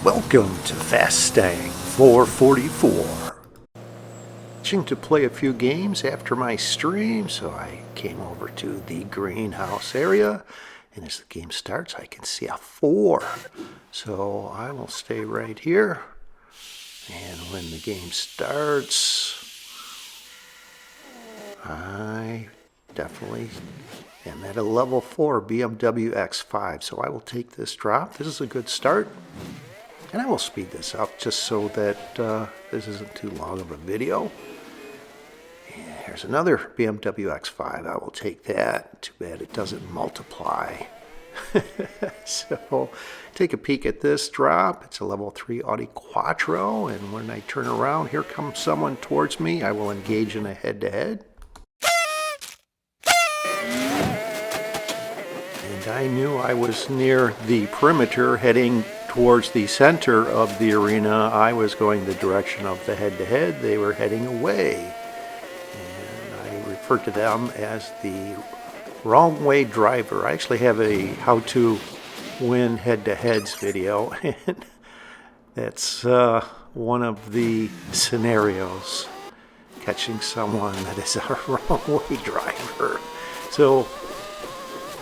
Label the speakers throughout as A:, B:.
A: Welcome to Fastang 444. Watching to play a few games after my stream, so I came over to the greenhouse area, and as the game starts I can see a 4. So I will stay right here, and when the game starts I definitely am at a level 4 BMW X5, so I will take this drop. This is a good start. And I will speed this up just so that this isn't too long of a video. And here's another BMW X5. I will take that. Too bad it doesn't multiply. So take a peek at this drop. It's a level 3 Audi Quattro. And when I turn around, here comes someone towards me. I will engage in a head-to-head. And I knew I was near the perimeter heading towards the center of the arena. I was going the direction of the head-to-head. They were heading away. And I refer to them as the wrong way driver. I actually have a how to win head-to-heads video, and that's one of the scenarios, catching someone that is a wrong way driver. So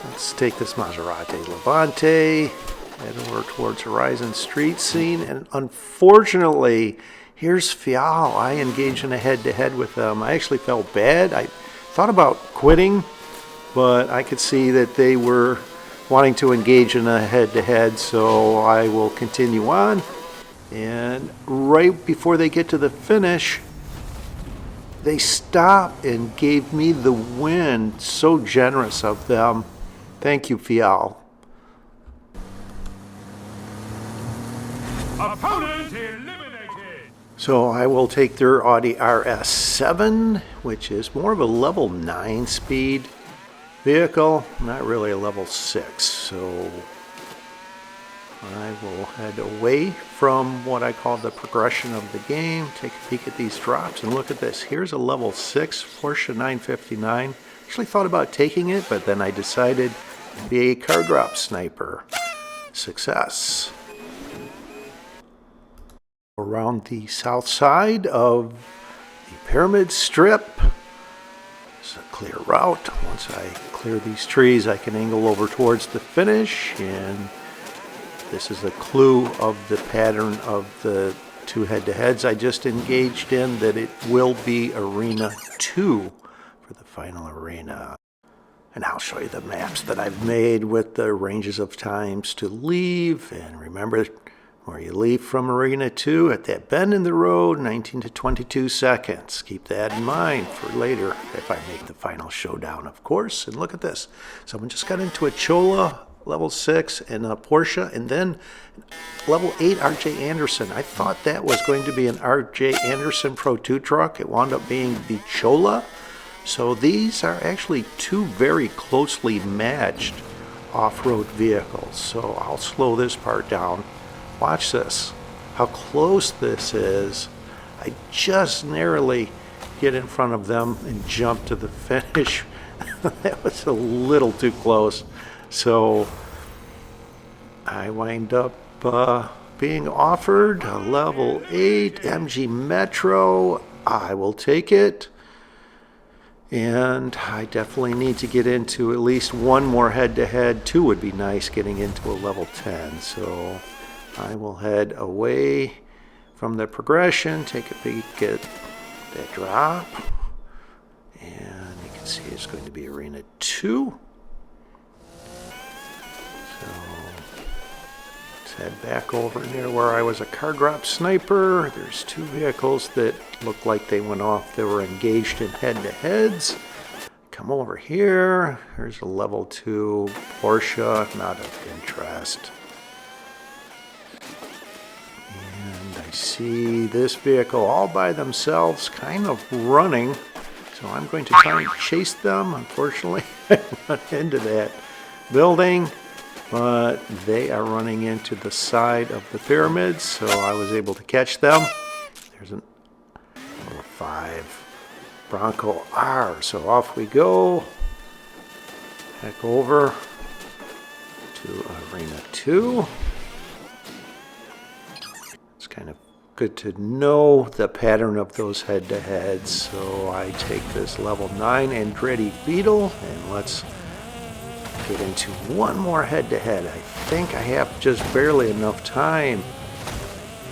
A: let's take this Maserati Levante, head over towards Horizon Street scene, and unfortunately, here's Fial. I engaged in a head-to-head with them. I actually felt bad. I thought about quitting, but I could see that they were wanting to engage in a head-to-head, so I will continue on. And right before they get to the finish, they stop and gave me the win. So generous of them. Thank you, Fial.
B: Opponent eliminated.
A: So I will take their Audi RS7, which is more of a level 9 speed vehicle, not really a level 6. So I will head away from what I call the progression of the game, take a peek at these drops, and look at this. Here's a level 6 Porsche 959. Actually thought about taking it, but then I decided to be a car drop sniper. Success. Around the south side of the Pyramid Strip. It's a clear route. Once I clear these trees, I can angle over towards the finish, and this is a clue of the pattern of the two head-to-heads I just engaged in, that it will be Arena 2 for the final arena. And I'll show you the maps that I've made with the ranges of times to leave. And remember, where you leave from Arena 2 at that bend in the road, 19 to 22 seconds. Keep that in mind for later, if I make the final showdown, of course. And look at this. Someone just got into a Chola, level 6, and a Porsche, and then level 8 RJ Anderson. I thought that was going to be an RJ Anderson Pro 2 truck. It wound up being the Chola. So these are actually two very closely matched off-road vehicles. So I'll slow this part down. Watch this, how close this is. I just narrowly get in front of them and jump to the finish. That was a little too close. So I wind up being offered a level 8 MG Metro. I will take it. And I definitely need to get into at least one more head-to-head. 2 would be nice, getting into a level 10. So I will head away from the progression, take a peek at that drop. And you can see it's going to be Arena 2. So let's head back over near where I was a car drop sniper. There's 2 vehicles that look like they went off. They were engaged in head-to-heads. Come over here. Here's a level 2 Porsche, not of interest. And I see this vehicle all by themselves, kind of running. So I'm going to try and chase them. Unfortunately, I run into that building, but they are running into the side of the pyramids, so I was able to catch them. There's a 5 Bronco R. So off we go. Back over to Arena 2. kind of good to know the pattern of those head-to-heads. So I take this level 9 Andretti Beetle, and let's get into one more head-to-head. I think I have just barely enough time.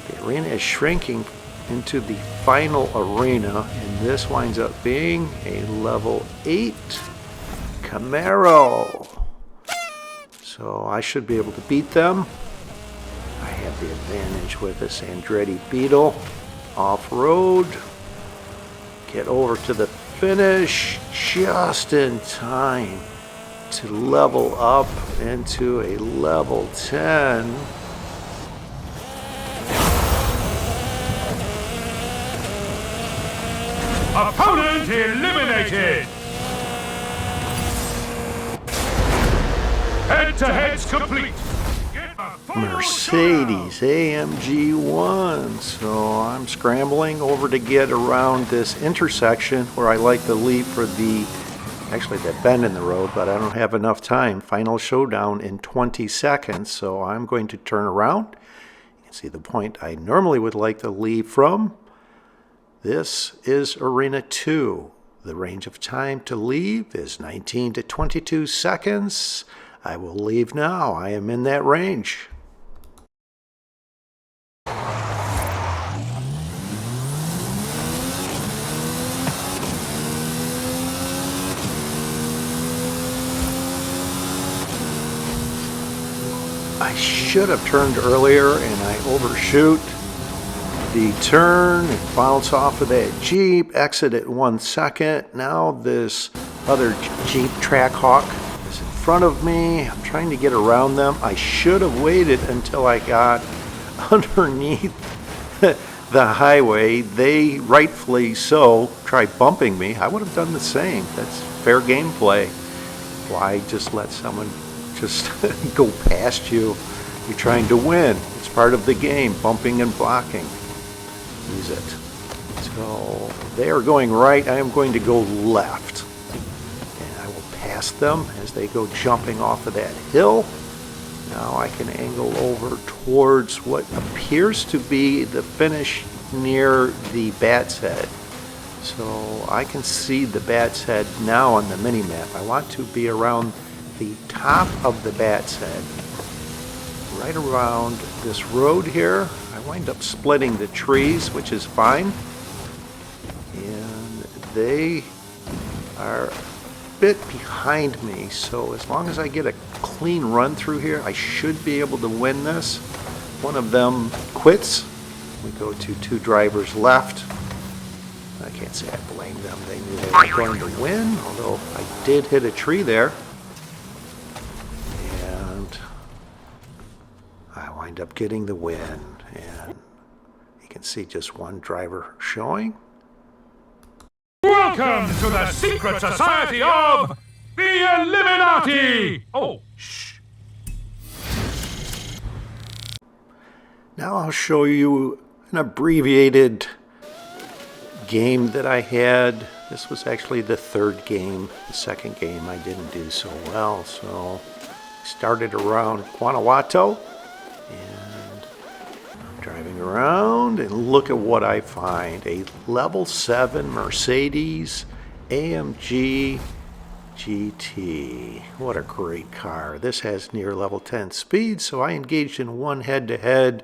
A: The arena is shrinking into the final arena, and this winds up being a level 8 Camaro. So I should be able to beat them. I have the advantage with this Andretti Beetle. Off-road. Get over to the finish just in time to level up into a level 10.
B: Opponent eliminated. Head-to-heads complete. Get a final
A: Mercedes AMG 1. So I'm scrambling over to get around this intersection where I like to leave for actually the bend in the road, but I don't have enough time. Final showdown in 20 seconds, so I'm going to turn around. You can see the point I normally would like to leave from. This is Arena 2. The range of time to leave is 19 to 22 seconds. I will leave now. I am in that range. I should have turned earlier and I overshoot the turn and bounce off of that Jeep, exit at 1 second. Now this other Jeep Trackhawk is in front of me. I'm trying to get around them. I should have waited until I got underneath the highway. They rightfully so tried bumping me. I would have done the same. That's fair gameplay. Why just let someone just go past you? You're trying to win. It's part of the game, bumping and blocking. Use it. So they are going right. I am going to go left. And I will pass them as they go jumping off of that hill. Now I can angle over towards what appears to be the finish near the Bat's Head. So I can see the Bat's Head now on the mini-map. I want to be around the top of the Bat's Head. Right around this road here. I wind up splitting the trees, which is fine. And they are a bit behind me, so as long as I get a clean run through here, I should be able to win this. One of them quits. We go to 2 drivers left. I can't say I blame them. They knew they were going to win, although I did hit a tree there. And I wind up getting the win. And you can see just one driver showing.
B: Welcome to the secret society of the Illuminati. Oh, shh.
A: Now I'll show you an abbreviated game that I had. This was actually the 3rd game. The 2nd game I didn't do so well, so I started around Guanajuato and I'm driving around and look at what I find. A level 7 Mercedes AMG GT. What a great car. This has near level 10 speed, so I engaged in one head-to-head.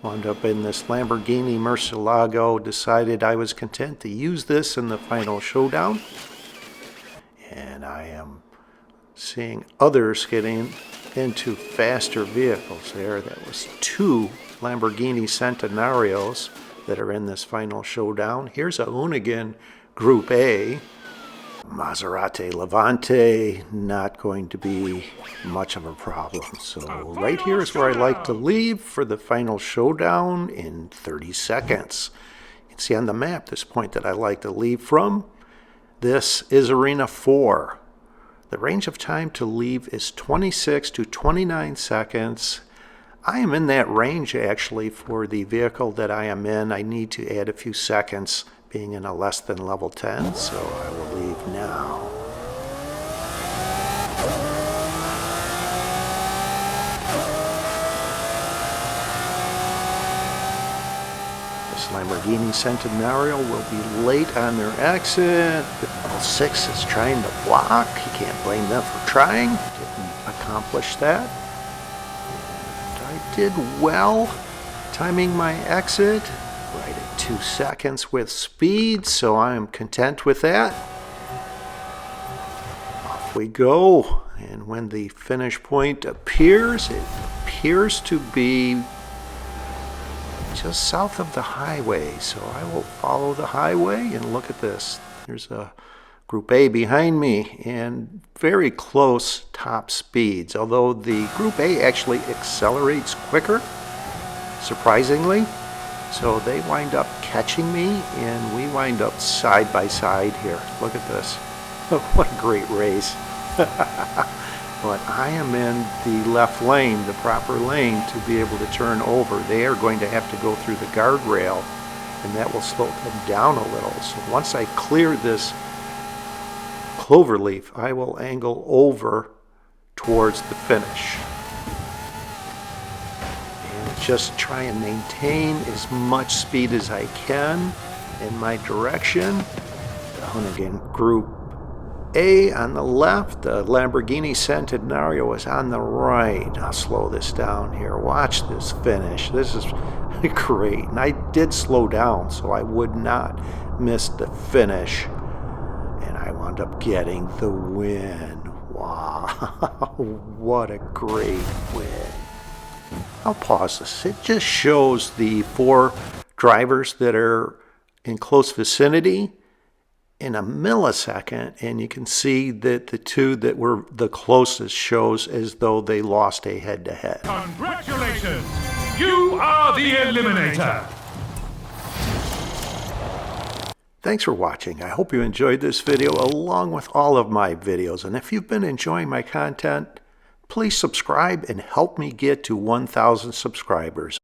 A: Wound up in this Lamborghini Murcielago, decided I was content to use this in the final showdown. And I am seeing others getting into faster vehicles there. That was 2 Lamborghini Centenarios that are in this final showdown. Here's a Hoonigan Group A. Maserati Levante, not going to be much of a problem. So right here is where I like to leave for the final showdown in 30 seconds. You can see on the map this point that I like to leave from. This is Arena 4. The range of time to leave is 26 to 29 seconds. I am in that range actually for the vehicle that I am in. I need to add a few seconds being in a less than level 10, so I will leave now. Lamborghini Centenario will be late on their exit. The 06 is trying to block. You can't blame them for trying. Didn't accomplish that. And I did well timing my exit right at 2 seconds with speed, so I am content with that. Off we go. And when the finish point appears, it appears to be just south of the highway. So I will follow the highway and look at this. There's a Group A behind me and very close top speeds, although the Group A actually accelerates quicker, surprisingly. So they wind up catching me and we wind up side by side here. Look at this. What a great race. But I am in the left lane, the proper lane, to be able to turn over. They are going to have to go through the guardrail, and that will slow them down a little. So once I clear this cloverleaf, I will angle over towards the finish. And just try and maintain as much speed as I can in my direction. The Hoonigan Group A on the left, the Lamborghini Centenario is on the right. I'll slow this down here. Watch this finish. This is great. And I did slow down so I would not miss the finish. And I wound up getting the win. Wow, what a great win. I'll pause this. It just shows the 4 drivers that are in close vicinity in a millisecond, and you can see that the 2 that were the closest shows as though they lost a head-to-head.
B: Congratulations! You are the Eliminator!
A: Thanks for watching. I hope you enjoyed this video along with all of my videos, and if you've been enjoying my content, please subscribe and help me get to 1,000 subscribers.